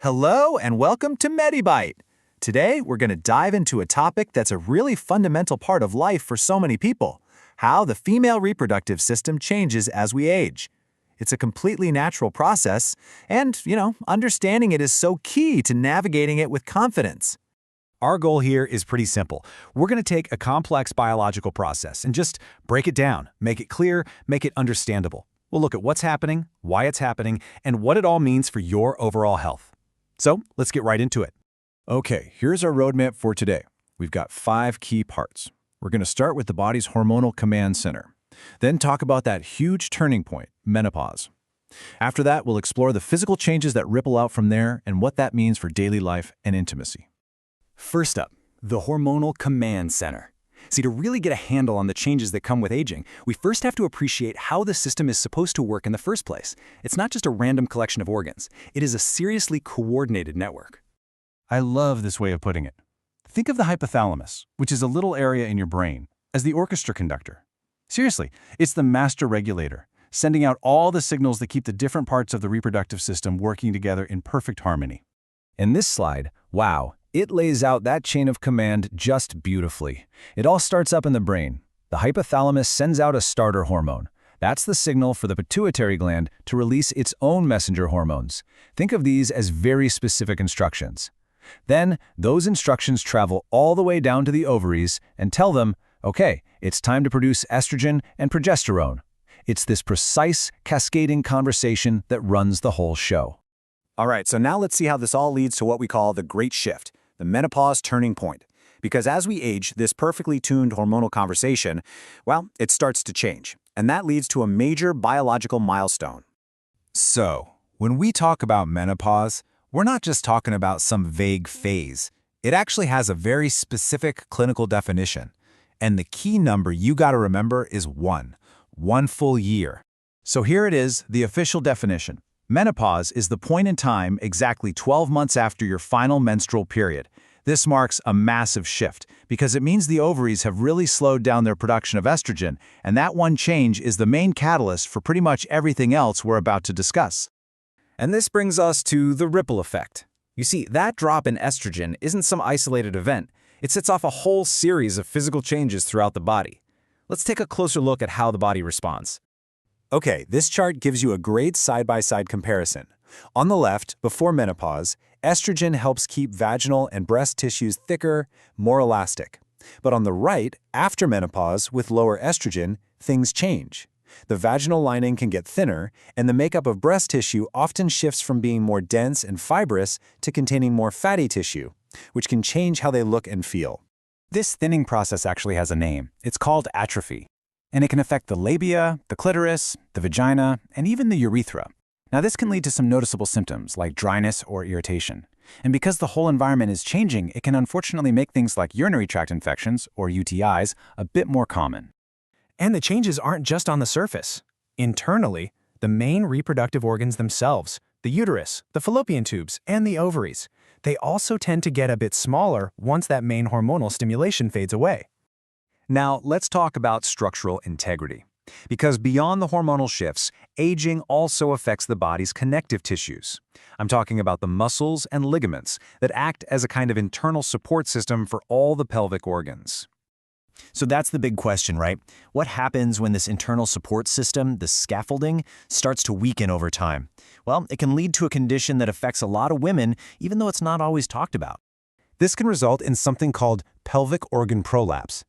Hello and welcome to MediByte. Today, we're going to dive into a topic that's a really fundamental part of life for so many people: how the female reproductive system changes as we age. It's a completely natural process, and, understanding it is so key to navigating it with confidence. Our goal here is pretty simple. We're going to take a complex biological process and just break it down, make it clear, make it understandable. We'll look at what's happening, why it's happening, and what it all means for your overall health. So let's get right into it. Okay, here's our roadmap for today. We've got 5 key parts. We're going to start with the body's hormonal command center, then talk about that huge turning point, menopause. After that, we'll explore the physical changes that ripple out from there and what that means for daily life and intimacy. First up, the hormonal command center. See, to really get a handle on the changes that come with aging, we first have to appreciate how the system is supposed to work in the first place. It's not just a random collection of organs. It is a seriously coordinated network. I love this way of putting it. Think of the hypothalamus, which is a little area in your brain, as the orchestra conductor. Seriously, it's the master regulator, sending out all the signals that keep the different parts of the reproductive system working together in perfect harmony. In this slide, wow, it lays out that chain of command just beautifully. It all starts up in the brain. The hypothalamus sends out a starter hormone. That's the signal for the pituitary gland to release its own messenger hormones. Think of these as very specific instructions. Then, those instructions travel all the way down to the ovaries and tell them, okay, it's time to produce estrogen and progesterone. It's this precise, cascading conversation that runs the whole show. All right, so now let's see how this all leads to what we call the great shift, the menopause turning point. Because as we age, this perfectly tuned hormonal conversation, it starts to change. And that leads to a major biological milestone. So, when we talk about menopause, we're not just talking about some vague phase. It actually has a very specific clinical definition. And the key number you gotta remember is 1 full year. So here it is, the official definition. Menopause is the point in time exactly 12 months after your final menstrual period. This marks a massive shift because it means the ovaries have really slowed down their production of estrogen, and that one change is the main catalyst for pretty much everything else we're about to discuss. And this brings us to the ripple effect. You see, that drop in estrogen isn't some isolated event. It sets off a whole series of physical changes throughout the body. Let's take a closer look at how the body responds. Okay, this chart gives you a great side-by-side comparison. On the left, before menopause, estrogen helps keep vaginal and breast tissues thicker, more elastic. But on the right, after menopause, with lower estrogen, things change. The vaginal lining can get thinner, and the makeup of breast tissue often shifts from being more dense and fibrous to containing more fatty tissue, which can change how they look and feel. This thinning process actually has a name. It's called atrophy. And it can affect the labia, the clitoris, the vagina, and even the urethra. Now, this can lead to some noticeable symptoms like dryness or irritation. And because the whole environment is changing, it can unfortunately make things like urinary tract infections, or UTIs, a bit more common. And the changes aren't just on the surface. Internally, the main reproductive organs themselves, the uterus, the fallopian tubes, and the ovaries, they also tend to get a bit smaller once that main hormonal stimulation fades away. Now, let's talk about structural integrity. Because beyond the hormonal shifts, aging also affects the body's connective tissues. I'm talking about the muscles and ligaments that act as a kind of internal support system for all the pelvic organs. So that's the big question, right? What happens when this internal support system, the scaffolding, starts to weaken over time? Well, it can lead to a condition that affects a lot of women, even though it's not always talked about. This can result in something called pelvic organ prolapse.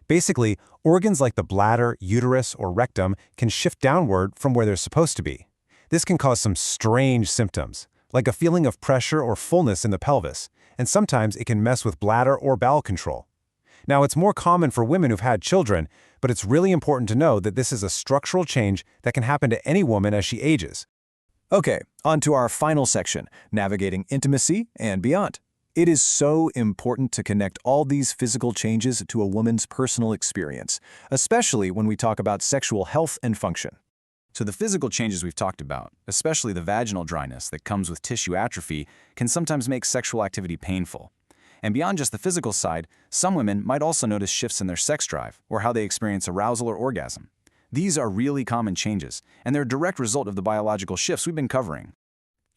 Basically, organs like the bladder, uterus, or rectum can shift downward from where they're supposed to be. This can cause some strange symptoms, like a feeling of pressure or fullness in the pelvis, and sometimes it can mess with bladder or bowel control. Now, it's more common for women who've had children, but it's really important to know that this is a structural change that can happen to any woman as she ages. Okay, on to our final section, navigating intimacy and beyond. It is so important to connect all these physical changes to a woman's personal experience, especially when we talk about sexual health and function. So the physical changes we've talked about, especially the vaginal dryness that comes with tissue atrophy, can sometimes make sexual activity painful. And beyond just the physical side, some women might also notice shifts in their sex drive or how they experience arousal or orgasm. These are really common changes, and they're a direct result of the biological shifts we've been covering.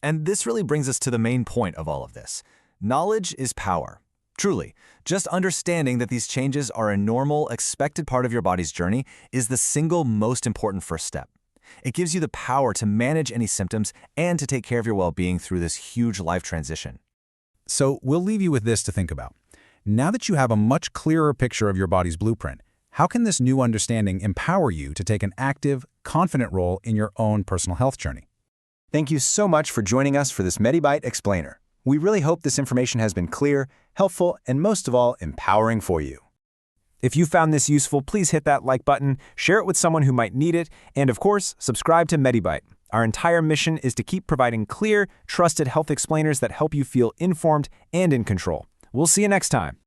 And this really brings us to the main point of all of this. Knowledge is power. Truly, just understanding that these changes are a normal, expected part of your body's journey is the single most important first step. It gives you the power to manage any symptoms and to take care of your well-being through this huge life transition. So we'll leave you with this to think about. Now that you have a much clearer picture of your body's blueprint, how can this new understanding empower you to take an active, confident role in your own personal health journey? Thank you so much for joining us for this MediByte Explainer. We really hope this information has been clear, helpful, and most of all, empowering for you. If you found this useful, please hit that like button, share it with someone who might need it, and of course, subscribe to MediByte. Our entire mission is to keep providing clear, trusted health explainers that help you feel informed and in control. We'll see you next time.